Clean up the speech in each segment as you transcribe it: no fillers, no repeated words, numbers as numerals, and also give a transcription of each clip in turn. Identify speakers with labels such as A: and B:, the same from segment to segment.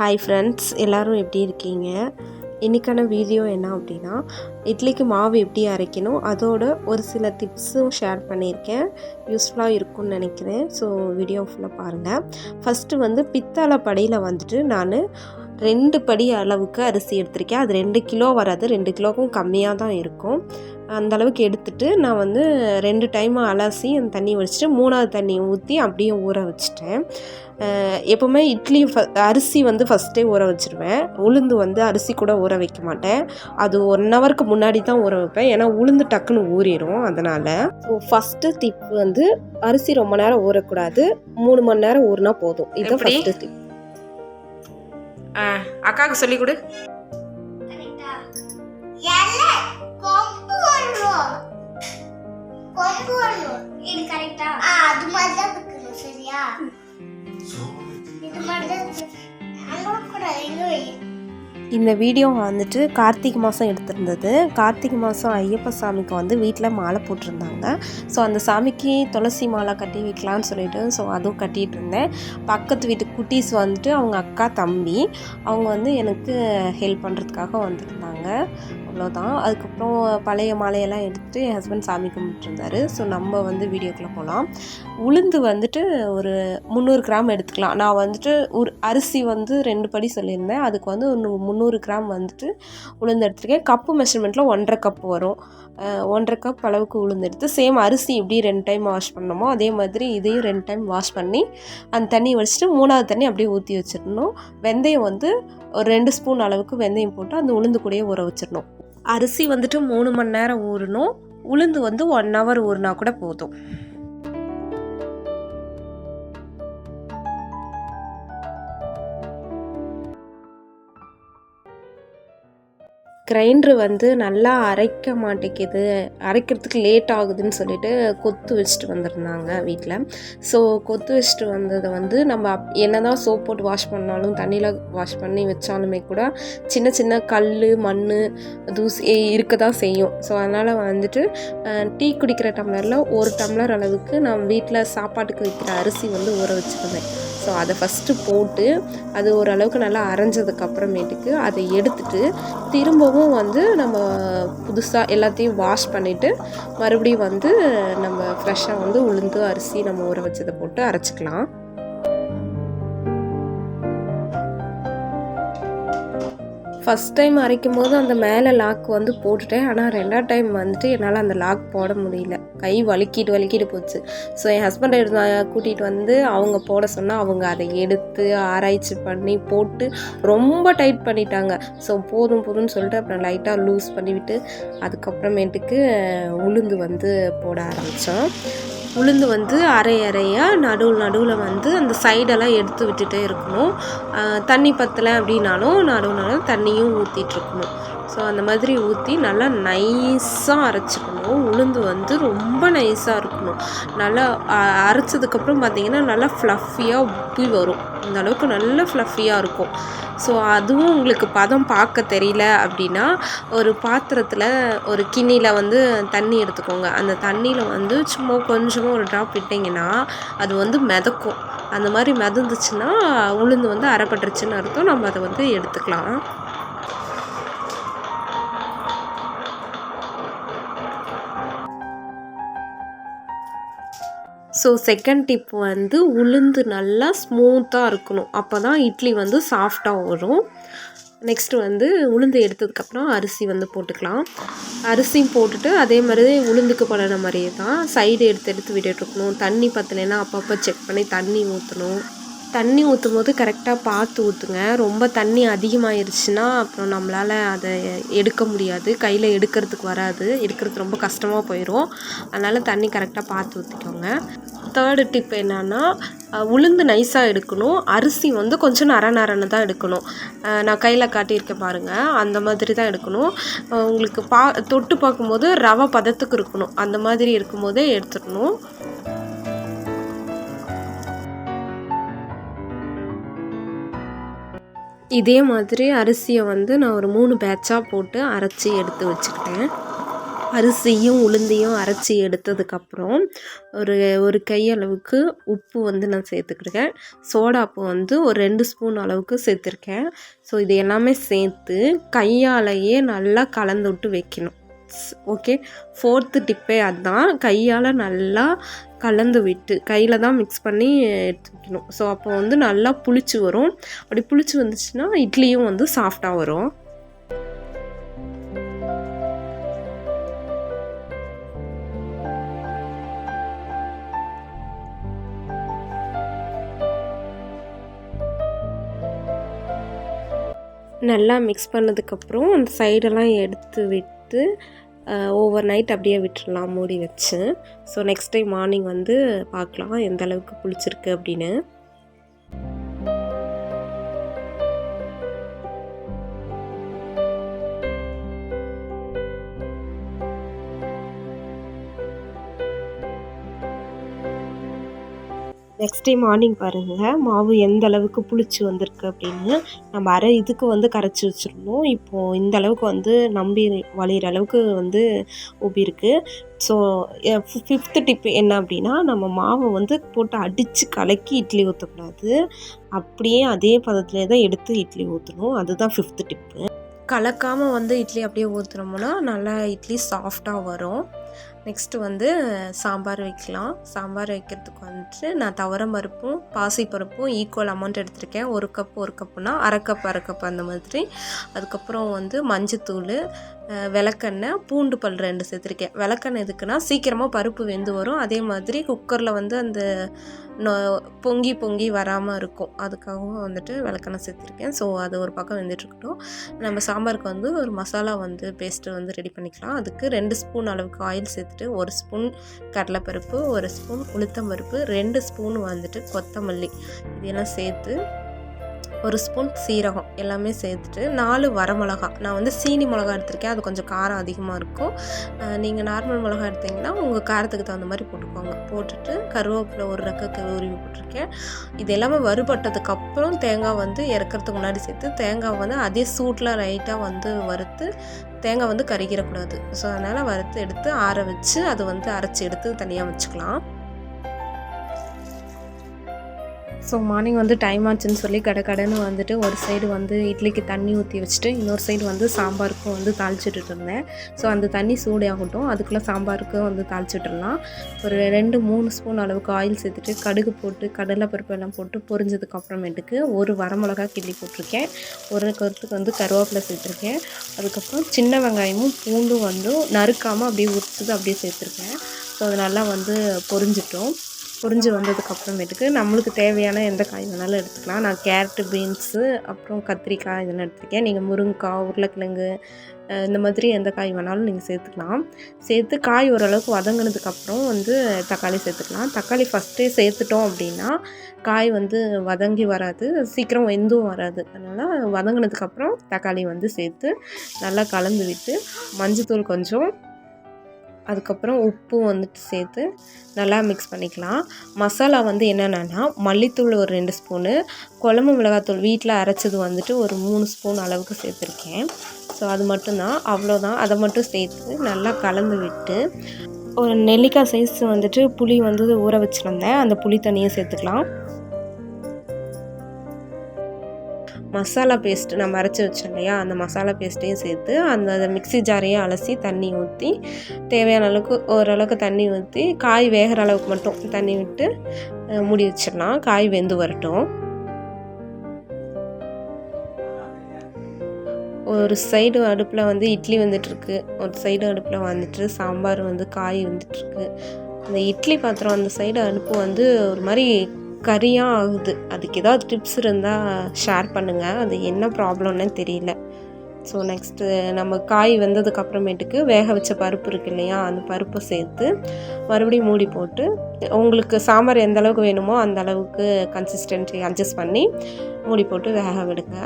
A: Hi friends, எல்லோரும் எப்படி இருக்கீங்க? இன்றைக்கான வீடியோ என்ன அப்படின்னா, இட்லிக்கு மாவு எப்படி அரைக்கணும் அதோட ஒரு சில டிப்ஸும் ஷேர் பண்ணியிருக்கேன். யூஸ்ஃபுல்லாக இருக்கும்னு நினைக்கிறேன். ஸோ வீடியோ ஃபுல்லாக பாருங்கள். ஃபஸ்ட்டு வந்து பித்தளை படியில் வந்துட்டு நான் 2 படி அளவுக்கு அரிசி எடுத்திருக்கேன். அது 2 கிலோ வராது, 2 கிலோவுக்கும் கம்மியாக தான் இருக்கும். அந்த அளவுக்கு எடுத்துகிட்டு நான் வந்து 2 டைம் அலசி அந்த தண்ணி வச்சுட்டு 3வது தண்ணி ஊற்றி அப்படியே ஊற வச்சுட்டேன். எப்போவுமே இட்லி அரிசி வந்து ஃபஸ்ட்டே ஊற வச்சுருவேன். உளுந்து வந்து அரிசி கூட ஊற வைக்க மாட்டேன். அது 1 ஹவருக்கு முன்னாடி தான் ஊற வைப்பேன். ஏன்னா உளுந்து டக்குன்னு ஊறிடும். அதனால் ஸோ ஃபஸ்ட்டு டிப் வந்து அரிசி ரொம்ப நேரம் ஊறக்கூடாது, 3 மணி நேரம் ஊறினா போதும். இதுதான் ஃபஸ்ட்டு டிப். அக்காவுக்கு சொல்லிக் கொடு. இந்த வீடியோ வந்துட்டு கார்த்திகை மாதம் எடுத்திருந்தது. கார்த்திகை மாதம் ஐயப்ப சாமிக்கு வந்து வீட்டில் மாலை போட்டிருந்தாங்க. ஸோ அந்த சாமிக்கு துளசி மாலை கட்டி வைக்கலான்னு சொல்லிட்டு அதுவும் கட்டிகிட்டு இருந்தேன். பக்கத்து வீட்டு குட்டீஸ் வந்துட்டு அவங்க அக்கா தம்பி அவங்க வந்து எனக்கு ஹெல்ப் பண்ணுறதுக்காக வந்துருந்தாங்க. அவ்வளோதான். அதுக்கப்புறம் பழைய மாலையெல்லாம் எடுத்துகிட்டு என் ஹஸ்பண்ட் சாமி கும்பிட்டுருந்தாரு. ஸோ நம்ம வந்து வீடியோக்குள்ளே போகலாம். உளுந்து வந்துட்டு ஒரு 300 கிராம் எடுத்துக்கலாம். நான் வந்துட்டு அரிசி வந்து 2 படி சொல்லியிருந்தேன். அதுக்கு வந்து 300 கிராம் வந்துட்டு உளுந்து எடுத்துருக்கேன். கப்பு மெஷர்மெண்ட்டில் 1.5 கப் வரும். 1.5 கப் அளவுக்கு உளுந்து எடுத்து சேம் அரிசி எப்படி 2 டைம் வாஷ் பண்ணணுமோ அதே மாதிரி இதையும் 2 டைம் வாஷ் பண்ணி அந்த தண்ணி வச்சுட்டு 3வது தண்ணி அப்படியே ஊற்றி வச்சிடணும். வெந்தயம் வந்து ஒரு 2 ஸ்பூன் அளவுக்கு வெந்தயம் போட்டு அந்த உளுந்து கூடயே ஊற வச்சிடணும். அரிசி வந்துட்டு 3 மணி நேரம் ஊறணும். உளுந்து வந்து 1 ஹவர் ஊறினா கூட போதும். கிரைண்டர் வந்து நல்லா அரைக்க மாட்டேங்குது, அரைக்கிறதுக்கு லேட் ஆகுதுன்னு சொல்லிட்டு கொத்து வச்சுட்டு வந்திருந்தாங்க வீட்டில். ஸோ கொத்து வச்சுட்டு வந்ததை வந்து நம்ம என்ன தான் சோப் போட்டு வாஷ் பண்ணாலும் தண்ணியில் வாஷ் பண்ணி வச்சாலுமே கூட சின்ன சின்ன கல் மண் தூசி இருக்க தான் செய்யும். ஸோ அதனால் வந்துட்டு டீ குடிக்கிற டம்ளரில் 1 டம்ளர் அளவுக்கு நான் வீட்டில் சாப்பாட்டுக்கு வைக்கிற அரிசி வந்து ஊற வச்சுருந்தேன். ஸோ அதை ஃபஸ்ட்டு போட்டு அது ஓரளவுக்கு நல்லா அரைஞ்சதுக்கப்புறமேட்டுக்கு அதை எடுத்துகிட்டு திரும்பவும் வந்து நம்ம புதுசாக எல்லாத்தையும் வாஷ் பண்ணிவிட்டு மறுபடியும் வந்து நம்ம ஃப்ரெஷ்ஷாக வந்து உளுந்து அரிசி நம்ம ஊற வச்சதை போட்டு அரைச்சிக்கலாம். ஃபஸ்ட் டைம் அரைக்கும் போது அந்த மேலே லாக் வந்து போட்டுட்டேன். ஆனால் 2வது டைம் வந்துட்டு என்னால் அந்த லாக் போட முடியல. கை வலிக்கிட்டு போச்சு. ஸோ என் ஹஸ்பண்டை கூட்டிகிட்டு வந்து அவங்க போட சொன்னால் அவங்க அதை எடுத்து ஆராய்ச்சி பண்ணி போட்டு ரொம்ப டைட் பண்ணிட்டாங்க. ஸோ போதும்னு சொல்லிட்டு அப்புறம் லைட்டாக லூஸ் பண்ணிவிட்டு அதுக்கப்புறமேட்டுக்கு உளுந்து வந்து போட ஆரம்பித்தோம். உளுந்து வந்து அரையாக நடுவில் வந்து அந்த சைடெல்லாம் எடுத்து விட்டுட்டே இருக்கணும். தண்ணி பத்தலை அப்படின்னாலும் நடுவில் தண்ணியும் ஊற்றிட்டுருக்கணும். ஸோ அந்த மாதிரி ஊற்றி நல்லா நைஸாக அரைச்சிக்கணும். உளுந்து வந்து ரொம்ப நைஸாக இருக்கணும். நல்லா அரைச்சதுக்கப்புறம் பார்த்திங்கன்னா நல்லா ஃப்ளஃபியாக உப்பி வரும். இந்த அளவுக்கு நல்ல ஃப்ளஃபியாக இருக்கும். ஸோ அதுவும் உங்களுக்கு பதம் பார்க்க தெரியல அப்படின்னா ஒரு பாத்திரத்தில் ஒரு கிண்ணியில் வந்து தண்ணி எடுத்துக்கோங்க. அந்த தண்ணியில் வந்து சும்மா கொஞ்சமாக ஒரு ட்ராப் விட்டிங்கன்னா அது வந்து மிதக்கும். அந்த மாதிரி மிதந்துச்சுன்னா உளுந்து வந்து அரைப்பட்டுருச்சுன்னு அர்த்தம். நம்ம அதை வந்து எடுத்துக்கலாம். ஸோ செகண்ட் டிப் வந்து உளுந்து நல்லா ஸ்மூத்தாக இருக்கணும். அப்போ தான் இட்லி வந்து சாஃப்டாக வரும். நெக்ஸ்ட்டு வந்து உளுந்து எடுத்ததுக்கப்புறம் அரிசி வந்து போட்டுக்கலாம். அரிசியும் போட்டுட்டு அதே மாதிரி உளுந்துக்கு பழன மாதிரியே தான் சைடு எடுத்து விட்டுட்டுருக்கணும். தண்ணி பற்றலைன்னா அப்பப்போ செக் பண்ணி தண்ணி ஊற்றணும். தண்ணி ஊற்றும் போது கரெக்டாக பார்த்து ஊற்றுங்க. ரொம்ப தண்ணி அதிகமாகிருச்சுன்னா அப்புறம் நம்மளால் அதை எடுக்க முடியாது, கையில் எடுக்கிறதுக்கு வராது, எடுக்கிறது ரொம்ப கஷ்டமாக போயிடும். அதனால் தண்ணி கரெக்டாக பார்த்து ஊற்றிக்கோங்க. 3rd டிப் என்னன்னா, உளுந்து நைஸாக எடுக்கணும். அரிசி வந்து கொஞ்சம் நரன்னு தான் எடுக்கணும். நான் கையில் காட்டியிருக்கேன் பாருங்கள், அந்த மாதிரி தான் எடுக்கணும். உங்களுக்கு தொட்டு பார்க்கும்போது ரவை பதத்துக்கு இருக்கணும். அந்த மாதிரி இருக்கும்போதே எடுத்துடணும். இதே மாதிரி அரிசியை வந்து நான் ஒரு 3 பேட்சாக போட்டு அரைச்சி எடுத்து வச்சுக்கிட்டேன். அரிசியும் உளுந்தையும் அரைச்சி எடுத்ததுக்கப்புறம் ஒரு ஒரு கையளவுக்கு உப்பு வந்து நான் சேர்த்துக்கிருக்கேன். சோடாப்பு வந்து ஒரு 2 ஸ்பூன் அளவுக்கு சேர்த்துருக்கேன். ஸோ இது எல்லாமே சேர்த்து கையாலேயே நல்லா கலந்து விட்டு வைக்கணும். ஓகே, 4th டிப்பே அதுதான். கையால் நல்லா கலந்து விட்டு கையில் தான் மிக்ஸ் பண்ணி எடுத்து வைக்கணும். ஸோ அப்போ வந்து நல்லா புளிச்சு வரும். அப்படி புளிச்சு வந்துச்சுன்னா இட்லியும் வந்து சாஃப்டாக வரும். நல்லா மிக்ஸ் பண்ணதுக்கப்புறம் அந்த சைடெல்லாம் எடுத்து விட்டு ஓவர் நைட் அப்படியே விட்டுடலாம் மூடி வச்சு. ஸோ நெக்ஸ்ட் டைம் மார்னிங் வந்து பார்க்கலாம் எந்த அளவுக்கு புளிச்சிருக்கு அப்படின்னு. நெக்ஸ்ட் டே மார்னிங் பாருங்கள் மாவு எந்த அளவுக்கு புளிச்சு வந்திருக்கு அப்படின்னு. நம்ம அரை இதுக்கு வந்து கரைச்சி வச்சுருந்தோம். இப்போது இந்த அளவுக்கு வந்து நம்பி வழிகிற அளவுக்கு வந்து ஊப்பியிருக்கு. ஸோ 5th டிப் என்ன அப்படின்னா, நம்ம மாவை வந்து போட்டு அடித்து கலக்கி இட்லி ஊற்றக்கூடாது. அப்படியே அதே பதத்துலேயே தான் எடுத்து இட்லி ஊற்றணும். அதுதான் 5th டிப்பு. கலக்காமல் வந்து இட்லி அப்படியே ஊற்றுனோம்னா நல்லா இட்லி சாஃப்டாக வரும். நெக்ஸ்ட்டு வந்து சாம்பார் வைக்கலாம். சாம்பார் வைக்கிறதுக்கு வந்துட்டு நான் துவரம் பருப்பும் பாசிப்பருப்பும் ஈக்குவல் அமௌண்ட் எடுத்திருக்கேன். 1 கப்புனா அரை கப் அந்த மாதிரி. அதுக்கப்புறம் வந்து மஞ்சத்தூள், விளக்கெண்ணெய், பூண்டு பல் 2 சேர்த்துருக்கேன். விளக்கெண்ணெய் எதுக்குன்னா சீக்கிரமாக பருப்பு வெந்து வரும். அதே மாதிரி குக்கரில் வந்து அந்த பொங்கி வராமல் இருக்கும். அதுக்காகவும் வந்துட்டு விளக்கெண்ணெய் சேர்த்துருக்கேன். ஸோ அது ஒரு பக்கம் வெந்துட்டுருக்கட்டும். நம்ம சாம்பாருக்கு வந்து ஒரு மசாலா வந்து பேஸ்ட்டு வந்து ரெடி பண்ணிக்கலாம். அதுக்கு 2 ஸ்பூன் அளவுக்கு ஆயில் சேர்த்துட்டு 1 ஸ்பூன் கடலைப்பருப்பு, 1 ஸ்பூன் உளுத்தம்பருப்பு, 2 ஸ்பூன் வந்துட்டு கொத்தமல்லி இதெல்லாம் சேர்த்து 1 ஸ்பூன் சீரகம் எல்லாமே சேர்த்துட்டு 4 வரமிளகா. நான் வந்து சீனி மிளகா எடுத்திருக்கேன். அது கொஞ்சம் காரம் அதிகமாக இருக்கும். நீங்கள் நார்மல் மிளகா எடுத்திங்கன்னா உங்கள் காரத்துக்கு தகுந்த மாதிரி போட்டுக்கோங்க. போட்டுட்டு கருவேப்பிலை ஒரு ரெக்க உருவி போட்டிருக்கேன். இது எல்லாமே வறுபட்டதுக்கப்புறம் தேங்காய் வந்து இறக்கிறதுக்கு முன்னாடி சேர்த்து தேங்காய் வந்து அதே சூட்டில் லைட்டாக வந்து வறுத்து தேங்காய் வந்து கருகிடக்கூடாது. ஸோ அதனால் வறுத்து எடுத்து ஆற வச்சு அதை வந்து அரைச்சி எடுத்து தனியாக வச்சுக்கலாம். ஸோ மார்னிங் வந்து டைம் ஆச்சுன்னு சொல்லி கடைன்னு வந்துட்டு ஒரு சைடு வந்து இட்லிக்கு தண்ணி ஊற்றி வச்சுட்டு இன்னொரு சைடு வந்து சாம்பாருக்கும் வந்து தாளிச்சுட்டு இருந்தேன். ஸோ அந்த தண்ணி சூடாகட்டும், அதுக்குள்ளே சாம்பாருக்கும் வந்து தாளிச்சுட்ருலாம். ஒரு 2-3 ஸ்பூன் அளவுக்கு ஆயில் சேர்த்துட்டு கடுகு போட்டு கடலைப்பருப்பு எல்லாம் போட்டு பொரிஞ்சதுக்கு அப்புறமேட்டுக்கு ஒரு வரமிளகா கிள்ளி போட்டிருக்கேன். ஒரு கருத்துக்கு வந்து கருவேப்பிலை சேர்த்துருக்கேன். அதுக்கப்புறம் சின்ன வெங்காயமும் பூண்டும் வந்து நறுக்காமல் அப்படியே உரிச்சது அப்படியே சேர்த்துருக்கேன். ஸோ அது நல்லா வந்து பொரிஞ்சு வந்ததுக்கப்புறமேட்டுக்கு நம்மளுக்கு தேவையான எந்த காய் வேணாலும் எடுத்துக்கலாம். நான் கேரட்டு, பீன்ஸு, அப்புறம் கத்திரிக்காய் இதெல்லாம் எடுத்துருக்கேன். நீங்கள் முருங்கைக்காய், உருளைக்கிழங்கு இந்த மாதிரி எந்த காய் வேணாலும் நீங்கள் சேர்த்துக்கலாம். சேர்த்து காய் ஓரளவுக்கு வதங்கினதுக்கப்புறம் வந்து தக்காளி சேர்த்துக்கலாம். தக்காளி ஃபஸ்ட்டே சேர்த்துட்டோம் அப்படின்னா காய் வந்து வதங்கி வராது, சீக்கிரம் வெந்தும் வராது. அதனால் வதங்கினதுக்கப்புறம் தக்காளி வந்து சேர்த்து நல்லா கலந்து விட்டு மஞ்சத்தூள் கொஞ்சம், அதுக்கப்புறம் உப்பு வந்துட்டு சேர்த்து நல்லா மிக்ஸ் பண்ணிக்கலாம். மசாலா வந்து என்னென்னா மல்லித்தூள் ஒரு 2 ஸ்பூனு, குழம்பு மிளகாத்தூள் வீட்டில் அரைச்சது வந்துட்டு ஒரு 3 ஸ்பூன் அளவுக்கு சேர்த்துருக்கேன். ஸோ அது மட்டும்தான், அவ்வளோதான். அதை மட்டும் சேர்த்து நல்லா கலந்து விட்டு ஒரு நெல்லிக்காய் சைஸ் வந்துட்டு புளி வந்து ஊற வச்சுருந்தேன். அந்த புளி தண்ணியை சேர்த்துக்கலாம். மசாலா பேஸ்ட்டு நம்ம அரைச்சி வச்சோம் இல்லையா, அந்த மசாலா பேஸ்ட்டையும் சேர்த்து அந்த மிக்ஸி ஜாரையும் அலசி தண்ணி ஊற்றி தேவையான அளவுக்கு ஓரளவுக்கு தண்ணி ஊற்றி காய் வேகிற அளவுக்கு மட்டும் தண்ணி விட்டு மூடி வச்சிடலாம். காய் வெந்து வரட்டும். ஒரு சைடு அடுப்பில் வந்து இட்லி வந்துட்டுருக்கு, ஒரு சைடு அடுப்பில் வந்துட்டு சாம்பார் வந்து காய் வந்துட்டுருக்கு. அந்த இட்லி பாத்திரம் அந்த சைடு அடுப்பு வந்து ஒரு மாதிரி கரியாக ஆகுது. அதுக்கு ஏதாவது டிப்ஸ் இருந்தால் ஷேர் பண்ணுங்கள். அது என்ன ப்ராப்ளம்னு தெரியல. ஸோ நெக்ஸ்ட்டு நம்ம காய் வெந்ததுக்கப்புறமேட்டுக்கு வேக வச்ச பருப்பு இருக்குது இல்லையா, அந்த பருப்பை சேர்த்து மறுபடியும் மூடி போட்டு உங்களுக்கு சாம்பார் எந்த அளவுக்கு வேணுமோ அந்த அளவுக்கு கன்சிஸ்டன்சி அட்ஜஸ்ட் பண்ணி மூடி போட்டு வேக விடுங்க.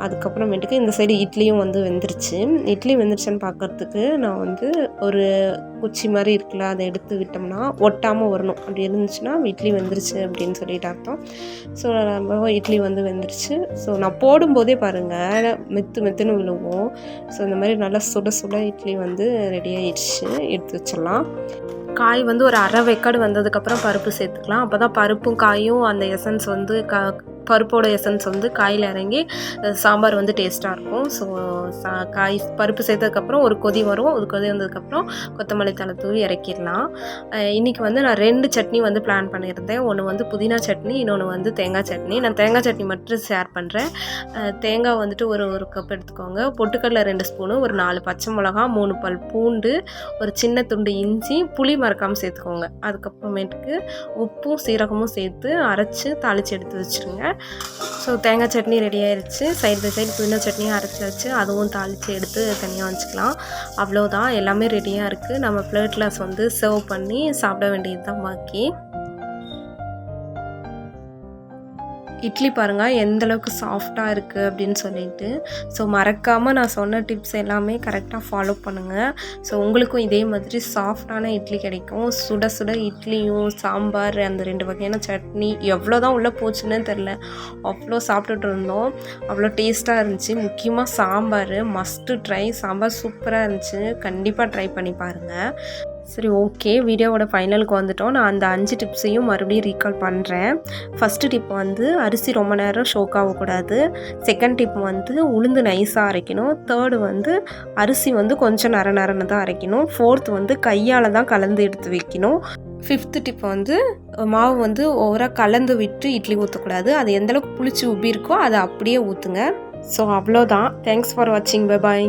A: அதுக்கப்புறமேட்டுக்கு இந்த சைடு இட்லியும் வந்து வெந்துருச்சு. இட்லி வெந்துருச்சுன்னு பார்க்குறதுக்கு நான் வந்து ஒரு குச்சி மாதிரி இருக்குல்ல, அதை எடுத்து விட்டோம்னா ஒட்டாமல் வரணும். அப்படி இருந்துச்சுன்னா இட்லி வெந்துருச்சு அப்படின்னு சொல்லிட்டு அர்த்தம். ஸோ நம்ம இட்லி வந்து வெந்துருச்சு. ஸோ நான் போடும்போதே பாருங்கள் மெத்துன்னு விழுவும். ஸோ இந்த மாதிரி நல்லா சுட சுட இட்லி வந்து ரெடி ஆயிடுச்சு. எடுத்து வச்சிடலாம். காய் வந்து ஒரு அரை வேக்காடு வந்ததுக்கப்புறம் பருப்பு சேர்த்துக்கலாம். அப்போ தான் பருப்பும் காயும் அந்த எசன்ஸ் வந்து பருப்போட எசன்ஸ் வந்து காயில் இறங்கி சாம்பார் வந்து டேஸ்ட்டாக இருக்கும். ஸோ காய் பருப்பு சேர்த்ததுக்கப்புறம் ஒரு கொதி வரும். ஒரு கொதி வந்ததுக்கப்புறம் கொத்தமல்லி தழை தூவி இறக்கிடலாம். இன்றைக்கி வந்து நான் 2 சட்னி வந்து பிளான் பண்ணியிருந்தேன். ஒன்று வந்து புதினா சட்னி, இன்னொன்று வந்து தேங்காய் சட்னி. நான் தேங்காய் சட்னி மட்டும் ஷேர் பண்ணுறேன். தேங்காய் வந்துட்டு ஒரு கப் எடுத்துக்கோங்க. பொட்டுக்கடலை 2 ஸ்பூனு, ஒரு 4 பச்சை மிளகா, 3 பல் பூண்டு, ஒரு சின்ன துண்டு இஞ்சி, புளி மறக்காமல் சேர்த்துக்கோங்க. அதுக்கப்புறமேட்டுக்கு உப்பும் சீரகமும் சேர்த்து அரைச்சி தாளித்து எடுத்து வச்சுருங்க. ஸோ தேங்காய் சட்னி ரெடி ஆயிடுச்சு. சைடு பை சைடு புதினா சட்னியும் அரைச்சி வச்சு அதுவும் தாளித்து எடுத்து தனியாக வச்சுக்கலாம். அவ்வளோதான், எல்லாமே ரெடியாக இருக்குது. நம்ம பிளேட்டில் வந்து சர்வ் பண்ணி சாப்பிட வேண்டியது தான் பாக்கி. இட்லி பாருங்கள் எந்தளவுக்கு சாஃப்டாக இருக்குது அப்படின்னு சொல்லிட்டு. ஸோ மறக்காமல் நான் சொன்ன டிப்ஸ் எல்லாமே கரெக்டாக ஃபாலோ பண்ணுங்கள். ஸோ உங்களுக்கும் இதே மாதிரி சாஃப்டான இட்லி கிடைக்கும். சுட சுட இட்லியும் சாம்பார் அந்த 2 வகையான சட்னி எவ்வளோ தான் உள்ளே போச்சுன்னு தெரில, அவ்வளோ சாப்பிட்டுட்டு இருந்தோம். அவ்வளோ டேஸ்ட்டாக இருந்துச்சு. முக்கியமாக சாம்பார் மஸ்ட்டு ட்ரை. சாம்பார் சூப்பராக இருந்துச்சு. கண்டிப்பாக ட்ரை பண்ணி பாருங்கள். சரி, ஓகே, வீடியோவோட ஃபைனலுக்கு வந்துட்டோம். நான் அந்த 5 டிப்ஸையும் மறுபடியும் ரீகால் பண்ணுறேன். ஃபஸ்ட்டு டிப் வந்து அரிசி ரொம்ப நேரம் ஷோக் ஆகக்கூடாது. செகண்ட் டிப் வந்து உளுந்து நைஸாக அரைக்கணும். தேர்டு வந்து அரிசி வந்து கொஞ்சம் நரன்னு தான் அரைக்கணும். ஃபோர்த் வந்து கையால் தான் கலந்து எடுத்து வைக்கணும். ஃபிஃப்த்து டிப் வந்து மாவு வந்து ஓவராக கலந்து விட்டு இட்லி ஊற்றக்கூடாது. அது எந்தளவுக்கு புளிச்சு உப்பி இருக்கோ அதை அப்படியே ஊற்றுங்க. ஸோ அவ்வளோதான். தேங்க்ஸ் ஃபார் வாட்சிங். Bye bye.